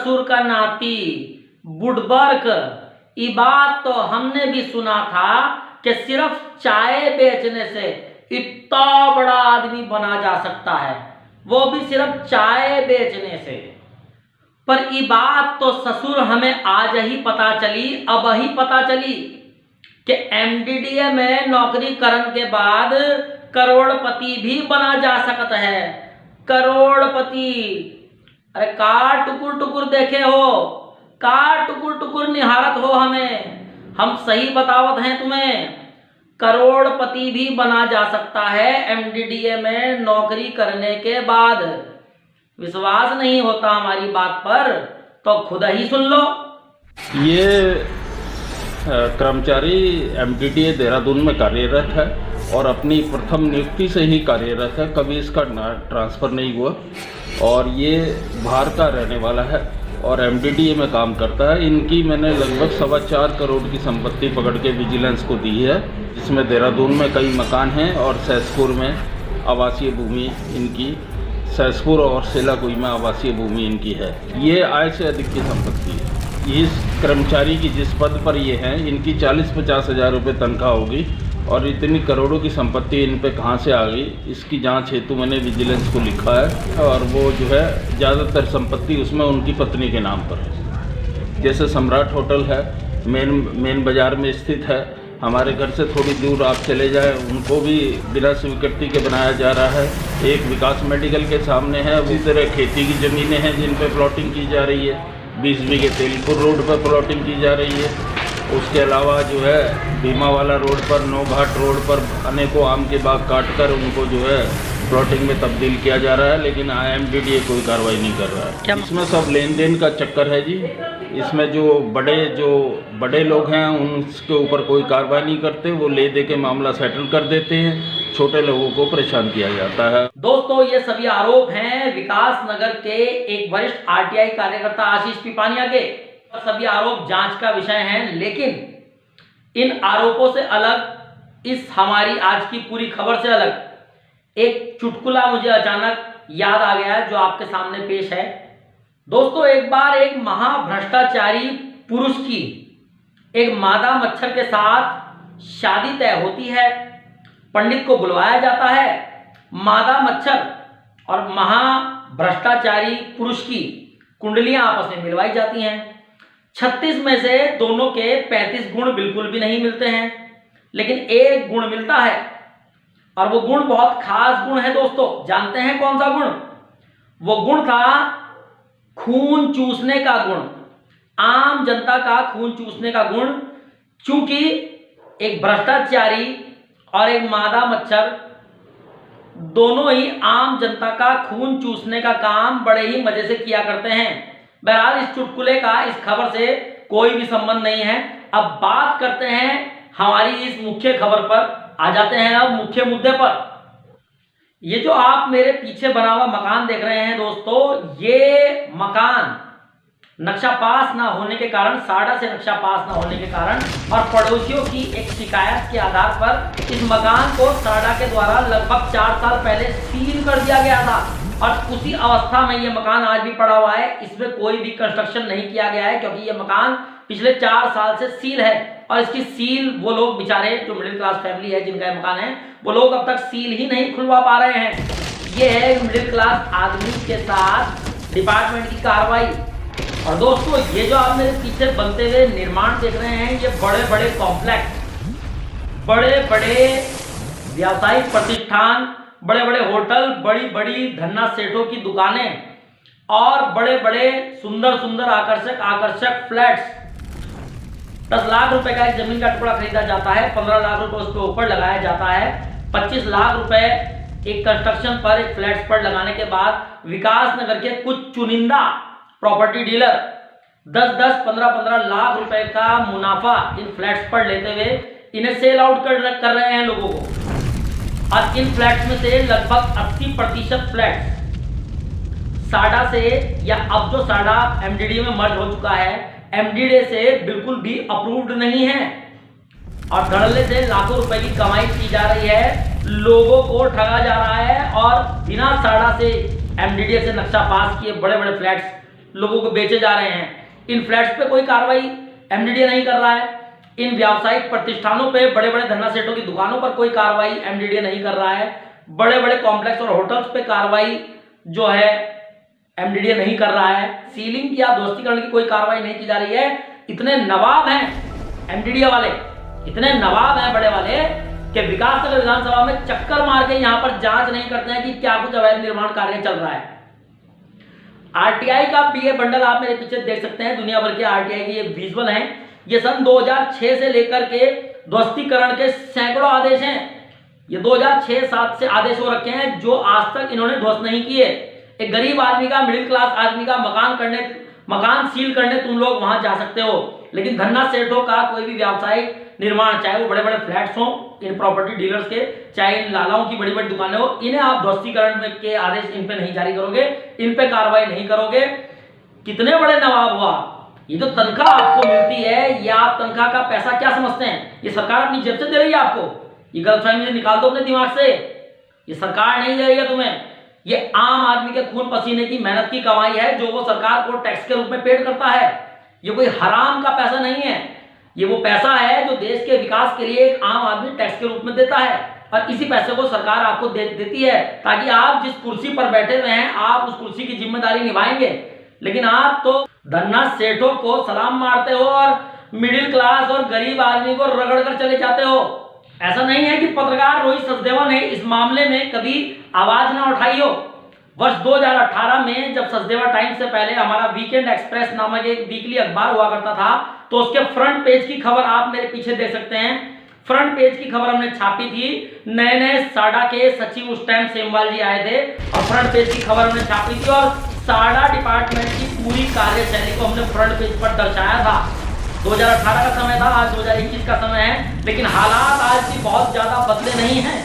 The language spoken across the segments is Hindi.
ससुर का नाती बुड़बर्क। ये बात तो हमने भी सुना था कि सिर्फ चाय बेचने से इतना बड़ा आदमी बना जा सकता है, वो भी सिर्फ चाय बेचने से। पर ये बात तो ससुर हमें आज ही पता चली, अब ही पता चली कि एमडीडीए में नौकरी करने के बाद करोड़पति भी बना जा सकता है। करोड़पति। अरे का टुकुर टुकुर देखे हो, का टुकुर टुकुर निहारत हो हमें, हम सही बतावत हैं तुम्हें। करोड़पति भी बना जा सकता है एमडीडीए में नौकरी करने के बाद। विश्वास नहीं होता हमारी बात पर तो खुद ही सुन लो। ये कर्मचारी एमडीडीए देहरादून में कार्यरत है और अपनी प्रथम नियुक्ति से ही कार्यरत है, कभी इसका ट्रांसफ़र नहीं हुआ और ये बाहर का रहने वाला है और एमडीडीए में काम करता है। इनकी मैंने लगभग 4.25 करोड़ की संपत्ति पकड़ के विजिलेंस को दी है, जिसमें देहरादून में कई मकान हैं और सहसपुर में आवासीय भूमि इनकी, सहसपुर और सेलाकुई में आवासीय भूमि इनकी है। ये आय से अधिक की संपत्ति है। इस कर्मचारी की जिस पद पर ये हैं, इनकी 40-50 हज़ार रुपये तनख्वाह होगी और इतनी करोड़ों की संपत्ति इन पे कहाँ से आ गई, इसकी जांच हेतु मैंने विजिलेंस को लिखा है। और वो जो है ज़्यादातर संपत्ति उसमें उनकी पत्नी के नाम पर है। जैसे सम्राट होटल है, मेन बाज़ार में स्थित है। हमारे घर से थोड़ी दूर आप चले जाएं, उनको भी बिना स्वीकृति के बनाया जा रहा है। एक विकास मेडिकल के सामने है। उसी तरह खेती की ज़मीनें हैं जिन पर प्लॉटिंग की जा रही है। 20 बीघे तेलपुर रोड पर प्लॉटिंग की जा रही है। उसके अलावा जो है भीमावाला रोड पर, नौघाट रोड पर अनेकों आम के बाग काटकर उनको जो है प्लॉटिंग में तब्दील किया जा रहा है, लेकिन एमडीडीए कोई कार्रवाई नहीं कर रहा है। इसमें सब लेन देन का चक्कर है जी। इसमें जो बड़े लोग हैं उनके ऊपर कोई कार्रवाई नहीं करते, वो ले दे के मामला सेटल कर देते हैं। छोटे लोगों को परेशान किया जाता है। दोस्तों, ये सभी आरोप हैं विकास नगर के एक वरिष्ठ आरटीआई कार्यकर्ता आशीष पिपानिया के। सभी आरोप जांच का विषय हैं, लेकिन इन आरोपों से अलग, इस हमारी आज की पूरी खबर से अलग एक चुटकुला मुझे अचानक याद आ गया है जो आपके सामने पेश है। दोस्तों, एक बार एक महाभ्रष्टाचारी पुरुष की एक मादा मच्छर के साथ शादी तय होती है। पंडित को बुलवाया जाता है। मादा मच्छर और महाभ्रष्टाचारी पुरुष की कुंडलियां आपस में मिलवाई जाती हैं। 36 में से दोनों के 35 गुण बिल्कुल भी नहीं मिलते हैं, लेकिन एक गुण मिलता है और वो गुण बहुत खास गुण है। दोस्तों, जानते हैं कौन सा गुण? वो गुण था खून चूसने का गुण, आम जनता का खून चूसने का गुण। चूंकि एक भ्रष्टाचारी और एक मादा मच्छर दोनों ही आम जनता का खून चूसने का काम बड़े ही मजे से किया करते हैं। बहरहाल इस चुटकुले का इस खबर से कोई भी संबंध नहीं है। अब बात करते हैं हमारी इस मुख्य खबर पर। आ जाते हैं अब मुख्य मुद्दे पर। ये जो आप मेरे पीछे बना हुआ मकान देख रहे हैं दोस्तों, ये मकान नक्शा पास ना होने के कारण, साडा से नक्शा पास ना होने के कारण और पड़ोसियों की एक शिकायत के आधार पर इस मकान को साडा के द्वारा लगभग 4 साल पहले सील कर दिया गया था और उसी अवस्था में ये मकान आज भी पड़ा हुआ है। इसमें कोई भी कंस्ट्रक्शन नहीं किया गया है क्योंकि ये मकान पिछले 4 साल से सील है और इसकी सील वो लोग बेचारे जो मिडिल क्लास फैमिली है जिनका मकान है, वो लोग अब तक सील ही नहीं खुलवा पा रहे हैं। ये है मिडिल क्लास आदमी के साथ डिपार्टमेंट की कार्रवाई। और दोस्तों, ये जो आप मेरे पीछे बनते हुए निर्माण देख रहे हैं, ये बड़े बड़े कॉम्प्लेक्स, बड़े बड़े व्यावसायिक प्रतिष्ठान, बड़े बड़े होटल, बड़ी बड़ी धन्ना सेठों की दुकानें और बड़े बड़े सुंदर सुंदर आकर्षक फ्लैट्स। 10 लाख रुपए का एक जमीन का टुकड़ा खरीदा जाता है, 15 लाख रुपए उसके ऊपर लगाया जाता है, 25 लाख रुपए एक कंस्ट्रक्शन पर, एक फ्लैट्स पर लगाने के बाद विकास नगर के कुछ चुनिंदा प्रॉपर्टी डीलर 10-10, 15-15 लाख रुपए का मुनाफा इन फ्लैट्स पर लेते हुए इन्हें सेल आउट कर रहे हैं लोगों को। और इन फ्लैट्स में से लगभग 80% फ्लैट्स साडा से, या अब जो साडा एमडीडीए में मर्ज हो चुका है, एमडीडीए से बिल्कुल भी अप्रूव्ड नहीं है और धड़ल्ले से लाखों रुपए की कमाई की जा रही है, लोगों को ठगा जा रहा है और बिना साडा से एमडीडीए से नक्शा पास किए बड़े बड़े फ्लैट्स लोगों को बेचे जा रहे हैं। इन फ्लैट्स पे कोई कार्रवाई एमडीडीए नहीं कर रहा है। इन व्यावसायिक प्रतिष्ठानों पे, बड़े बड़े धन्ना सेठों की दुकानों पर कोई कार्रवाई एमडीडीए नहीं कर रहा है। बड़े बड़े कॉम्प्लेक्स और होटल्स पे कार्रवाई जो है एमडीडीए नहीं कर रहा है। सीलिंग या ध्वस्तीकरण की कोई कार्रवाई नहीं की जा रही है। इतने नवाब हैं एमडीडीए वाले, इतने नवाब हैं बड़े वाले कि विकासनगर विधानसभा में चक्कर मार के यहां पर जांच नहीं करते हैं कि क्या कुछ अवैध निर्माण कार्य चल रहा है। आरटीआई का पीए बंडल आप मेरे पीछे देख सकते हैं, दुनिया भर के आरटीआई के ये विजुअल हैं। ये सन 2006 से लेकर के ध्वस्तीकरण के सैकड़ों आदेश हैं। ये 2006-7 से आदेश हो रखे हैं जो आज तक इन्होंने ध्वस्त नहीं किए। एक गरीब आदमी का, मिडिल क्लास आदमी का मकान सील करने तुम लोग वहां जा सकते हो, लेकिन धन्ना सेठों का कोई भी व्यावसायिक निर्माण, चाहे वो बड़े बड़े फ्लैट्स हो इन प्रॉपर्टी डीलर्स के, चाहे इन लालाओं की बड़ी बड़ी दुकानें हो, इन्हें आप ध्वस्तीकरण के आदेश इन पे नहीं जारी करोगे, इन पे कार्रवाई नहीं करोगे। कितने बड़े नवाब हुआ। ये जो तनख्वाह आपको मिलती है, या आप तनख्वाह का पैसा क्या समझते हैं? ये सरकार अपनी जेब से दे रही है आपको। ये गलतफहमी से निकाल दो अपने दिमाग से। ये सरकार नहीं दे रही है तुम्हें, ये आम आदमी के खून पसीने की मेहनत की कमाई है जो वो सरकार को टैक्स के रूप में पेड करता है। ये कोई हराम का पैसा नहीं है, ये वो पैसा है जो देश के विकास के लिए एक आम आदमी टैक्स के रूप में देता है, और इसी पैसे को सरकार आपको देती है ताकि आप जिस कुर्सी पर बैठे हुए हैं आप उस कुर्सी की जिम्मेदारी निभाएंगे। लेकिन आप तो धन्ना सेठों को सलाम मारते हो और मिडिल क्लास और गरीब आदमी को रगड़ कर चले जाते हो। ऐसा नहीं है कि पत्रकार रोहित सचदेवा ने इस मामले में कभी आवाज ना उठाई हो। वर्ष 2018 में जब सचदेवा टाइम्स से पहले हमारा वीकेंड एक्सप्रेस नामक एक वीकली अखबार हुआ करता था, तो उसके फ्रंट पेज की खबर आप मेरे पीछे देख सकते हैं। फ्रंट पेज की खबर हमने छापी थी। नए साडा के सचिव उस टाइम सेमवाल जी आए थे और फ्रंट पेज की खबर हमने छापी थी और साडा डिपार्टमेंट की पूरी कार्यशैली को हमने फ्रंट पेज पर दर्शाया था। 2018 का समय था, आज 2021 का समय है, लेकिन हालात आज भी बहुत ज्यादा बदले नहीं हैं।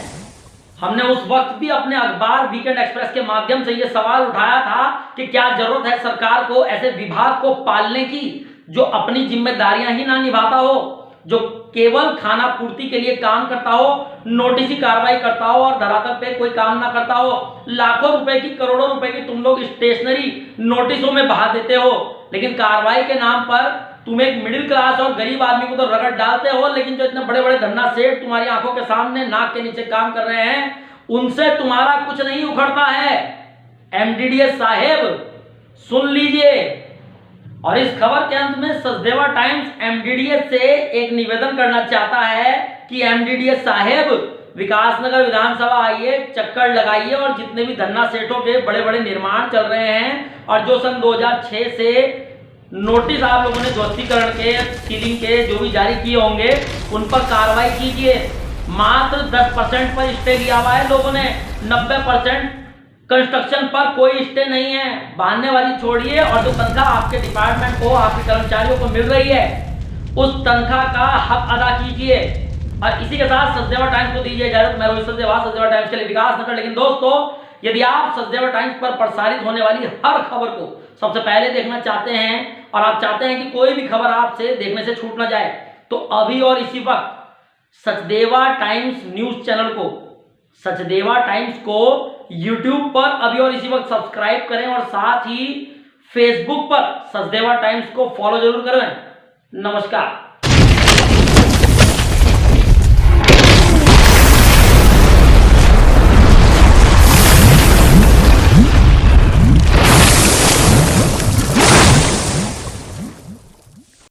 हमने उस वक्त भी अपने अखबार वीकेंड एक्सप्रेस के माध्यम से यह सवाल उठाया था कि क्या जरूरत है सरकार को ऐसे विभाग को पालने की जो अपनी जिम्मेदारियां ही ना निभाता हो, जो केवल खाना पूर्ति के लिए काम करता हो, नोटिस की कार्रवाई करता हो और धरातल पे कोई काम ना करता हो। लाखों रुपए की, करोड़ों रुपए की तुम लोग स्टेशनरी नोटिसों में बहा देते हो, लेकिन कार्रवाई के नाम पर तुम एक मिडिल क्लास और गरीब आदमी को तो रगड़ डालते हो, लेकिन जो इतने बड़े बड़े धन्ना सेठ तुम्हारी आंखों के सामने नाक के नीचे काम कर रहे हैं, उनसे तुम्हारा कुछ नहीं उखड़ता है। एमडीडीए साहेब सुन लीजिए। और इस खबर के अंत में सचदेवा टाइम्स एमडीडीए से एक निवेदन करना चाहता है कि एमडीडीए साहेब विकासनगर विधानसभा आइए, चक्कर लगाइए और जितने भी धन्ना सेठों के बड़े बड़े निर्माण चल रहे हैं और जो सन 2006 से नोटिस आप लोगों ने ध्वस्तीकरण के, सीलिंग के जो भी जारी किए होंगे उन पर कार्रवाई कीजिए। मात्र 10% पर स्टे दिया हुआ है लोगों ने, 90% कंस्ट्रक्शन पर कोई स्टे नहीं है। बहाने वाली छोड़िए और जो तनख्वाह आपके डिपार्टमेंट को, आपके कर्मचारियों को मिल रही है, उस तनख्वाह का हक अदा कीजिए। और इसी के साथ सचदेवा टाइम्स को दीजिए इजाजत। मैं रोहित सचदेवा, सचदेवा टाइम्स के लिए विकासनगर। लेकिन दोस्तों, यदि आप सचदेवा टाइम्स पर प्रसारित होने वाली हर खबर को सबसे पहले देखना चाहते हैं और आप चाहते हैं कि कोई भी खबर आपसे देखने से छूट ना जाए, तो अभी और इसी वक्त सचदेवा टाइम्स न्यूज चैनल को, सचदेवा टाइम्स को YouTube पर अभी और इसी वक्त सब्सक्राइब करें और साथ ही Facebook पर सचदेवा टाइम्स को फॉलो जरूर करें। नमस्कार।